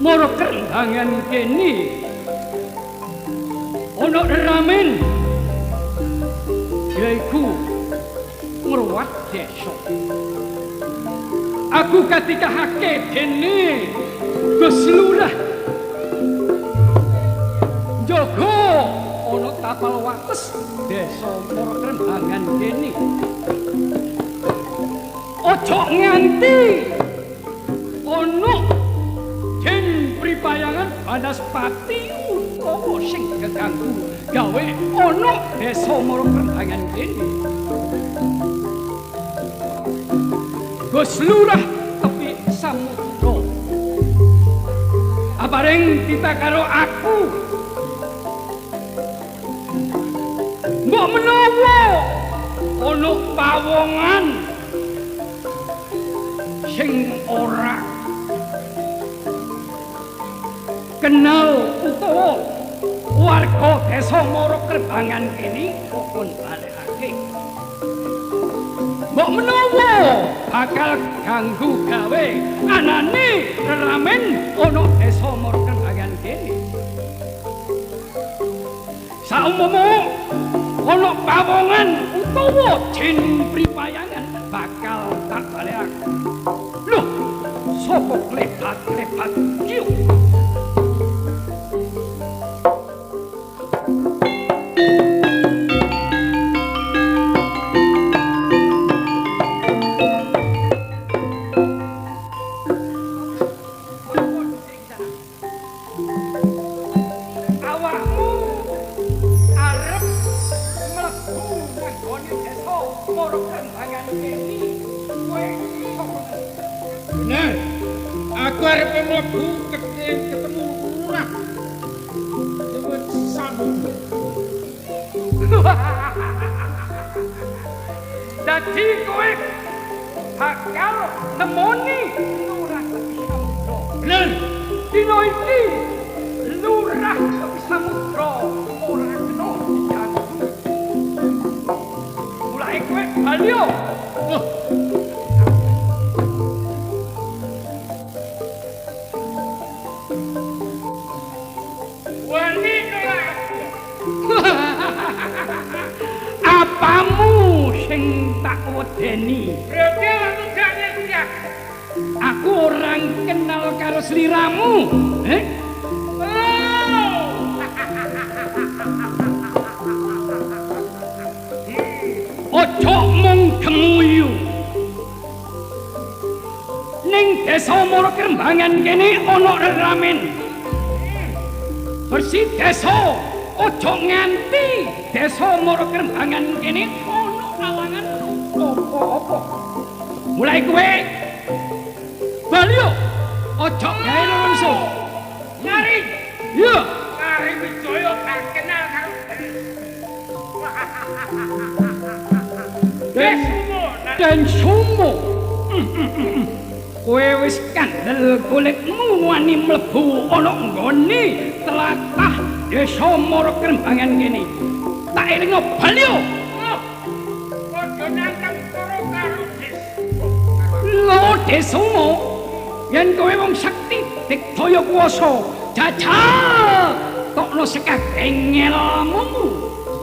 mara kendhangan kene ana ramen yaiku ngruwat desa. Aku katikahake dene Gus Lurah jaga ana tapal wates desa mara kendhangan kene. Ojo nganti ana jen pripayangan Banaspati utawa sing keganggu gawe ana desa mara kendhangan kene. Gus Lurah tepi samudra abareng kita karo aku mbok menawa ana pawongan sing ora kenal utawa warga desa mara kendhangan kene pun balekake. Mbok menawa bakal ganggu gawe anane ramen ana desa mara kendhangan kene. Saumpama ana pawongan utawa jin pripayangan bakal tak balekake. Loh, sapa klebat-klebat iki? Dadi kowe bakal nemoni Lurah Tepi Samudra. Bener. Dina iki Lurah Tepi Samudra ora kena diganggu. Mulai kowe bali yo. Wani kowe. Apamu sing tak wedeni? Berarti aku gak ngerti. Aku orang kenal karo sliramu. Ojo mung gemuyu. Ning desa mara kendhangan kene ana ramen. Bersih desa, ojo nganti desa mara kendhangan kene alangan apa-apa. Mulai kowe bali yo ojo gawe nungso. Mari. Iya. Mari Wijaya tak kenal karo. Dan sumo. Kowe wis kandel golekmu wani mlebu ana nggone tlatah desa mara kendhangan kene. Tak elingo bali yo. Lo desomo yen kowe wong sakti digdaya kuwasa jajal tokno sekabeh ngelmu.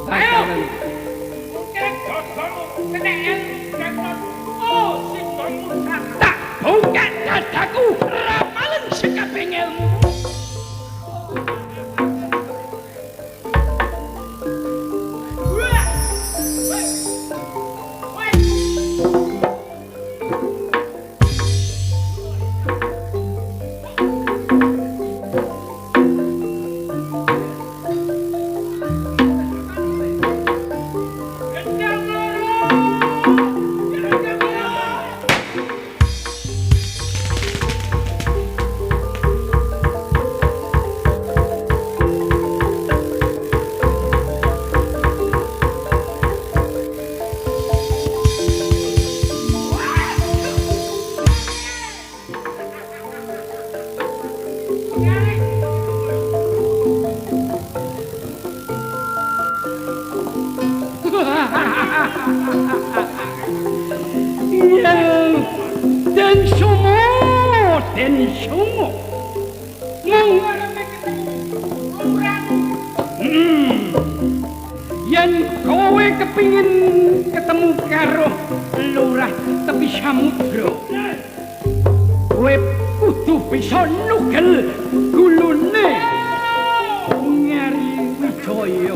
Ayo mungkin dosamu keneken jangan sing dosa tak buka dadaku rapalen sekabeh ngelmu. Yen kowe kepingin ketemu karo lurah tepi samudra, kowe kudu bisa nugel gulune Nyari Wijaya.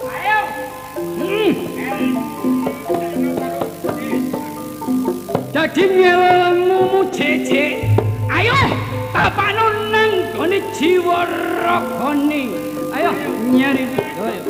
Ayo. Dadi ngelmumu jejek. Ayo tapano nang gone jiwa ragane. Ayo Nyari Wijaya.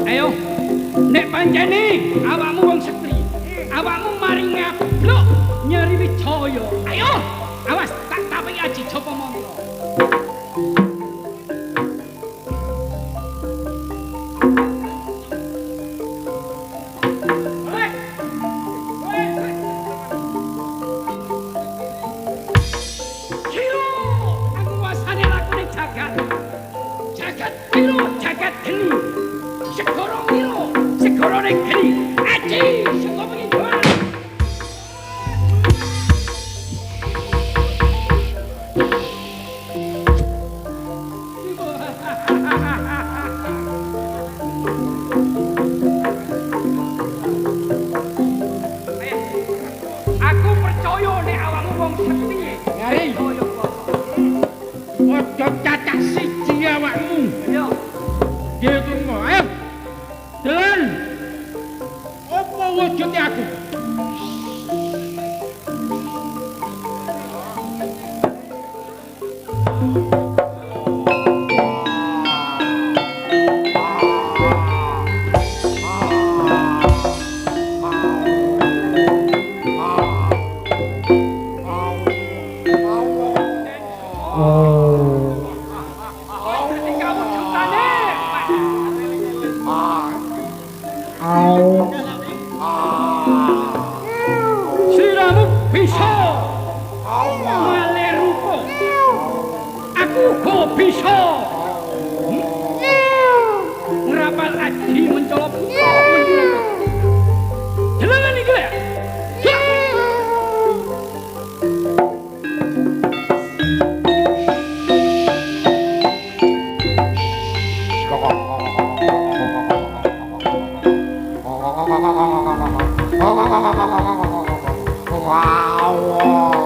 Ayo, nek pancene awakmu wong setri, awakmu mari ngablok Nyari Wijaya. Ayo, awas tak tapengi Aji Japa Mangga. Siramu bisa malih rupa, aku uga bisa ngrapal aji mencolop jenengan iki lho. Wow.